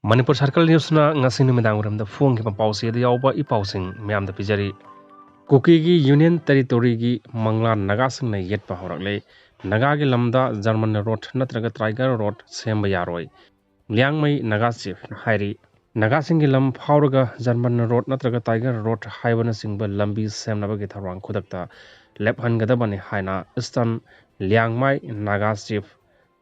Manipur Circle News na ngasi numidang uram da phone ki pawsi da yawba I pawsing myam da pijari Kuki gi Union Territory gi Mangla Naga sing na yet pa horakle Naga gi lamda German road natraga Tiger road semba yaroi Liangmai Naga chief hairi Naga sing gi lam phawraga German road natraga Tiger road haibana singba lambi semnaba gi tharwang khudakta lephan gadabani haina Eastern Liangmai Naga chief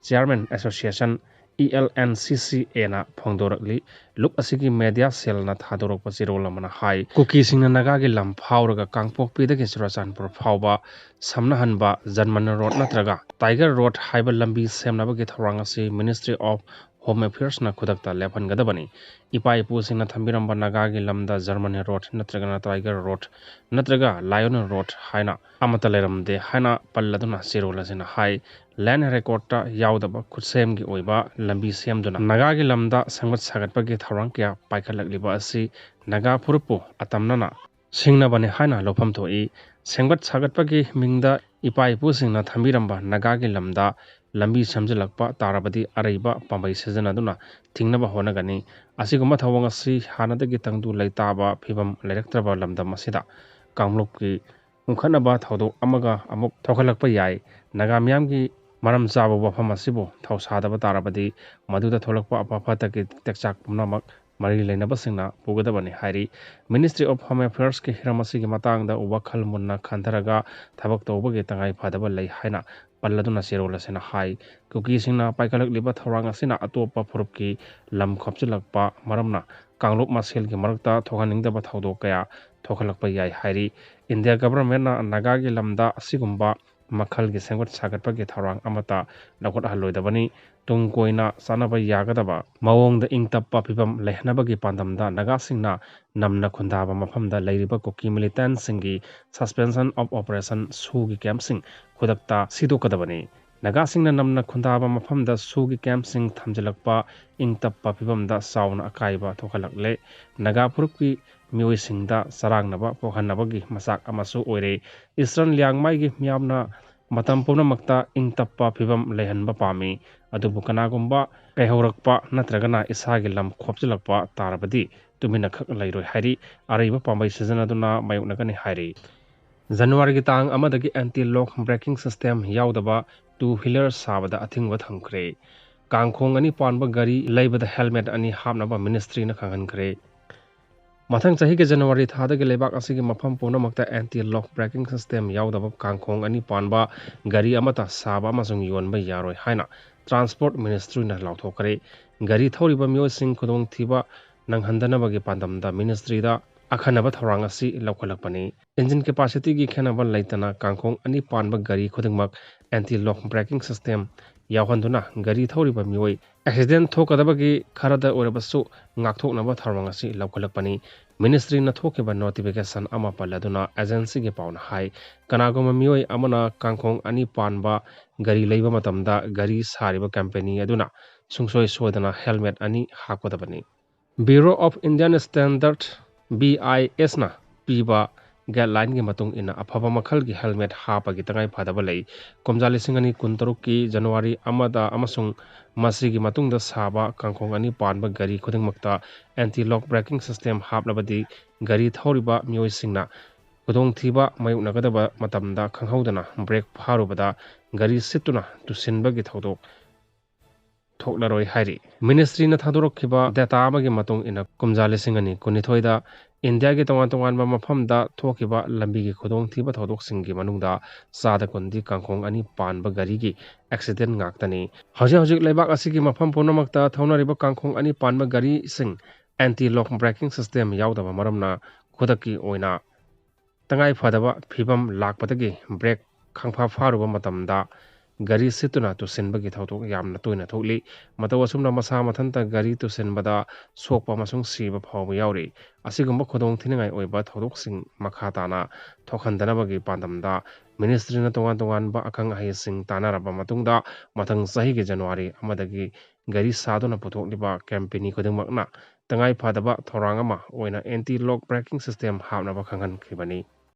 Chairman Association ELNCCA na phongdorakli luk asigi media cell na thadorok pasirol mana hai kuki singna naga gi lam phawraga kangpok pida gi surachanpur phawba samna hanba German road natraga Tiger road haiba lambi semnaba gi thorang asi Ministry of Home Affairs na khudakta lephan gadabani ipa ipu singna thambiramba naga gi lamda German road natraga na Tiger road natraga Lion road haina amata leramde haina palladuna sirola sina hai land record ta yaodaba khutsem gi oiba lambi semduna naga gi lamda sangmat sagatpa gi thorang kya paikhalakliba asi naga phurupu atamnana singna bane haina lofam thoi sengbat sagatpa gi mingda ipa ipu singna thambiramba naga gi lamda lambi samjalakpa tarabadi araiba pambai sejanaduna thingnaba honagani asiguma thawang asi hanadagi tangdu leitaba phibam leikhidraba lamdam asida kamluk ki ungkhanaba thawdo amaga amuk thokalakpa yai naga myam gi maram chaba wafam asibo thawsadaba tarabadi maduda tholakpa apapata ki tekchak pumnamak mari leinaba singna pugadabani hairi Ministry of Home Affairs ki hiramasi gi matangda ubakhal munna khantaraga thabak tawbagi tangai phadaba lei haina palladuna sirola sena hai kuki singna paikalak liba thorang asina atopa phurupki lam khopchilakpa maramna kanglup masel gi marakta thoganingdaba thawdo kaya thokhalakpa yai hairi India government na naga gi lamda asigumba makhal gi sengwat sagatpa gi thorang amata lakot haloidabani tung koina sanaba yagadaba mawongda ingtappa phibam lehnabagi pandamda naga singna namna khundaba mafamda leiriba kuki militant singi suspension of operation sugi camp sing khudakta sidokadabani naga singna namna khundaba mafamda sugi camp sing thamjalakpa ingtappa phibamda sauna akaiba thokhalakle naga purukki mioi singda sarangnaba pokhanabagi masak amasu oire Eastern Liangmai gi miyamna matam pumnamakta ingtappa phibam lehanba pami adubu kanagumba kaihaurakpa natragana isagi lam khopchilakpa tarabadi tumina khak lairoi hairi araiba pambai sejanaduna mayoknagani hairi January gi tang amadagi anti lock braking system yaodaba two wheeler sabada athingba thamkhre kangkhong ani panba gari leibada helmet ani hapnaba ministry na khangankre Mathang chahi ke January thada ke lebak asigi mafam punamakta anti lock braking system yaudaba kangkhong ani panba gari amata saba amasung yonba yaroi haina transport ministry na lauthokare gari thoriba myo sing khudong thiba nanghandanabagi pandamda ministry da akhanaba thorang asi laukhalakpani engine capacity gi khenaba laitana kangkhong ani panba gari khudingmak anti lock braking system yawhanduna gari thoriba myoi accident thokadabagi kharada orabasu ngakthoknaba tharwang asi laukhalakpani ministry na thokiba notification ama paladuna agency ge pauna hai kanagoma myoi amana kangkhong ani panba gari leiba matamda gari sariba company aduna sungsoi sodana helmet ani hakodabani Bureau of Indian Standard BIS na piba guideline gi matung ina afaba makhal gi helmet hapa gi tangai phadaba lei komjali singani kuntaruk ki January amada amasung masigi matung da saba kangkhong ani panba gari khudingmakta anti lock braking system hapnabadi gari thoriba myoi singna khudong thiba mayuknagadaba matamda khanghaudana brake pharubada gari situna tusinba gi thodok thoklaroi hairi ministry na thadorokhiba data amagi matung ina kumjali singani kunithoida India ge tongan tongan ba mafamda thokiba lambi gi khudong thiba thodok singi manungda sada kundi kangkhong ani panba gari gi accident ngaktani hojik leibak asigi mafam punamakta thaunariba kangkhong ani panba gari sing anti lock braking system yaudaba maramna khudaki oina tangai phadaba phibam lakpatagi brake khangpha pharuba matamda gari situna to senbagi thautok yamna toina thokli matawasumna masa mathanta gari to senbada sokpa masung siba phawba yauri asigumba khodong thinangai oiba thodok sing makhatana thokhandanabagi pandamda ministry na tongan tongan ba akang hai sing tanaraba matungda mathang sahi ge January amadagi gari sadona puthokliba campaign khodingmakna tangai phadaba thorang ama oina anti lock braking system hapnaba khangan khibani